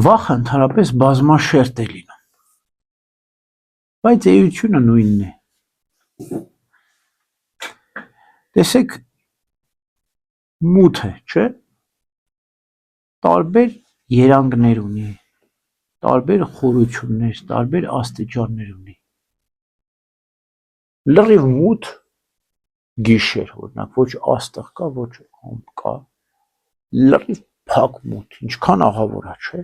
Վախը ընդհանրապես բազմաշերտ է լինում, բայց էությունը նույնն է։ Տեսեք, մութ է, չէ՞։ Տարբեր երանգներ ունի, տարբեր խորություններ, տարբեր աստիճաններ ունի։ Լրիվ մութ գիշեր, օրինակ, ոչ աստղ կա, ոչ ամպ կա, լրիվ փակ մութ, ինչքան աղավորա, չէ՞։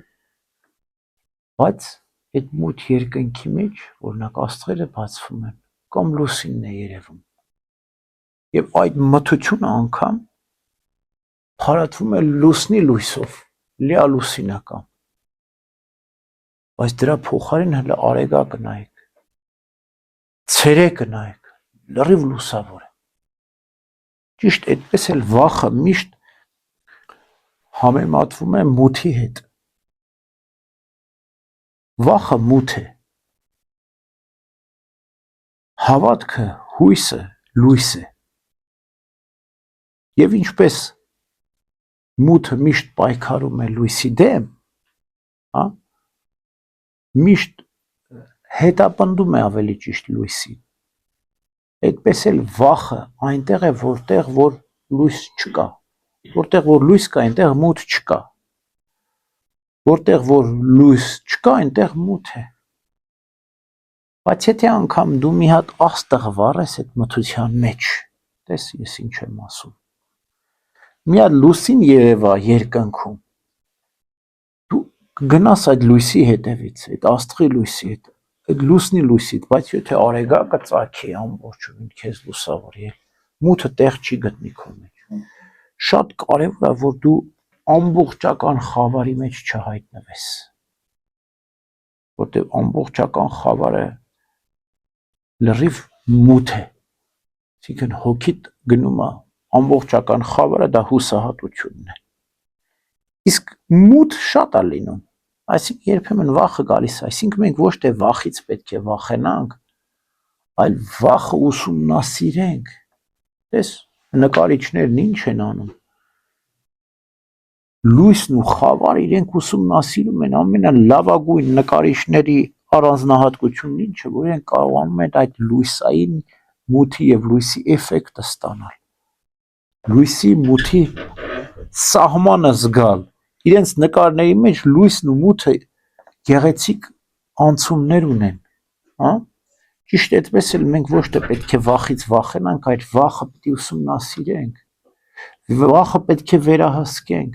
Բայց այդ մութ երկնքի մեջ, օրինակ, աստղերը բացվում են, կամ լուսինն է երևում։ Եվ այդ մթությունը անգամ փարատվում է լուսնի լույսով, լիալուսինական։ Բայց դրա փոխարեն հələ արեգակը նայեք, ցերեկը նայեք, լրիվ լուսավոր է։ Ճիշտ այդպես էլ վախը միշտ համեմատվում է մութի հետ։ Վախը մութ է։ Հավատքը, հույսը լույս է։ Եվ ինչպես մութը միշտ պայքարում է լույսի դեմ, միշտ հետապնդում է ավելի ճիշտ լույսին, այդպես էլ վախը այնտեղ է, որտեղ որ լույս չկա, որտեղ որ լույս կա, այնտեղ մութ չկա, որտեղ որ լույս չկա, այնտեղ մութ է։ Բայց եթե անգամ դու մի հատ աստղ վառես այդ մթության մեջ, տես ես ինչ եմ ասում, մի հատ լուսին երևա երկնքում, դու կգնաս այդ լույսի հետևից, այդ աստղի լույսի հետ, այդ լուսնի լույսից, բայց եթե արեգակը ծագի ամբողջովին քեզ լուսավորել, մութը տեղ չի գտնի քո մեջ։ Շատ կարևոր է, որ դու ամբողջական խավարի մեջ չհայտնվես, որտեղ ամբողջական խավարը լրիվ մութ է, այսինքն հոգիդ գնում է ամբողջական խավարը, դա հուսահատությունն է։ Իսկ մութ շատ է լինում, այսինքն երբեմն վախը գալիս, այսինքն մենք ոչ թե վախից պետք է վախենանք, այլ վախը ուսումնասիրենք։ Տես նկարիչներն ինչ են անում։ Լույսն ու խավարը իրենք ուսումնասիրում են, ամենալավագույն նկարիչների առանձնահատկությունն ինչը, որ իրենք կարողանում են այդ լույսային մութի եւ լույսի էֆեկտը ստանալ, լույսի մութի սահմանը զգալ, իրենց նկարների մեջ լույսն ու մութը գեղեցիկ անցումներ ունեն, ճիշտ այդպես էլ մենք ոչ թե պետք է վախից վախենանք, այլ վախը պետք է ուսումնասիրենք, վախը պետք է վերահսկենք,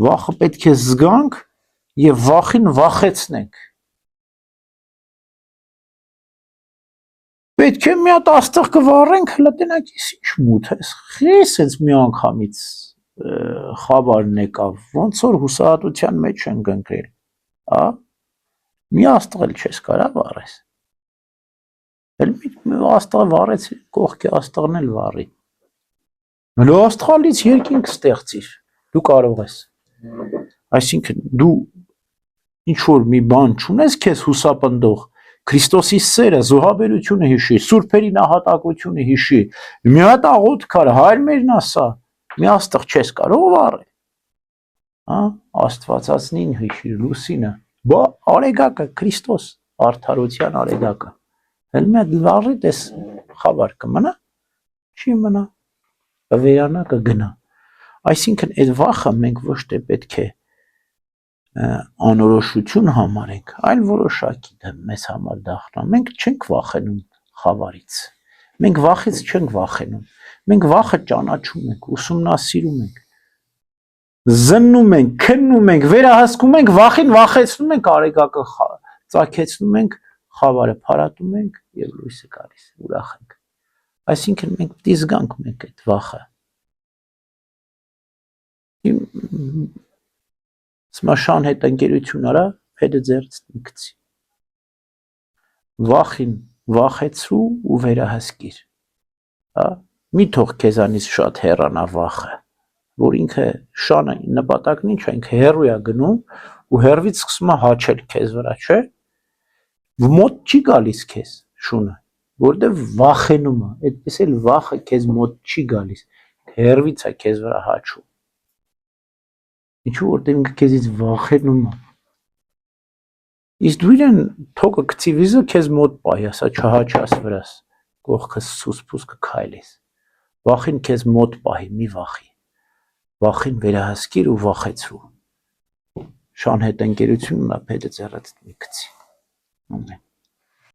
վախը պետք է զգանք եւ վախին վախեցնենք։ Պետք է մի հատ աստղ կվառենք, հələ տենակ ինչ մութ է, խես էս մի անգամից խավարն եկավ, ոնց որ հուսահատության մեջ են գնկրել, մի աստղ էլ չես կարա վառես, էլ մի աստղ վառեց, կողքի աստղն էլ վառի, հələ աստղալից երկինք ստեղծիր, դու կարող ես, այսինքն դու ինչ որ մի բան չունես քեզ հուսապնդող, Քրիստոսի սերը, զոհաբերությունը հիշի, սուրբերի նահատակությունը հիշի, մի հատ աղոթք կար, Հայր մերն ասա, մի աստղ չես կարող վառել, Աստվածածնին հիշի, լուսինը, բա արեգակը, Քրիստոս, արդարության արեգակը, հəլ մի հատ վառի, տես խավար կմնա, չի մնա, կվերանա, կգնա, այսինքն այդ վախը մենք ոչ թե պետք է անորոշություն համարենք, այլ որոշակի դա մեզ համար դախնա, մենք չենք վախենում խավարից, մենք վախից չենք վախենում, մենք վախը ճանաչում ենք, ուսումնասիրում ենք, զննում ենք, քննում ենք, վերահսկում ենք, վախին վախեցնում ենք, արեգակը ծագեցնում ենք, խավարը փարատում ենք եւ լույսը գալիս, ուրախ ենք, այսինքն մենք պետք է զգանք մենք այդ վախը, Սմաշան հետ ընկերություն արա, հետը ձերց նիքցի, վախին վախեցրու ու վերահսկիր, մի թող քեզանից շատ հեռանա վախը, որ ինքը շանը նպատակն ինչ է, ինքը հեռու է գնում ու հեռվից սկսում է հաչել քեզ վրա, չէ, մոտ չի գալիս քեզ շունը, որտեվ վախենում է, այդպես էլ վախը քեզ մոտ չի գալիս, հեռվից է քեզ վրա հաչում, ինչու որտեղ ինքը քեզից վախենում է, Իսկ դու իրեն թոկը գցի վիզը քեզ մոտ պահի, ասա չհաչաս վրաս, կողքս սուս-փուս կքայլես։ Վախին քեզ մոտ պահի, մի վախի։ Վախին վերահսկիր ու վախեցրու։ Շան հետ ընկերությունն ա փեդը ձեռած մի գցի։ Ամեն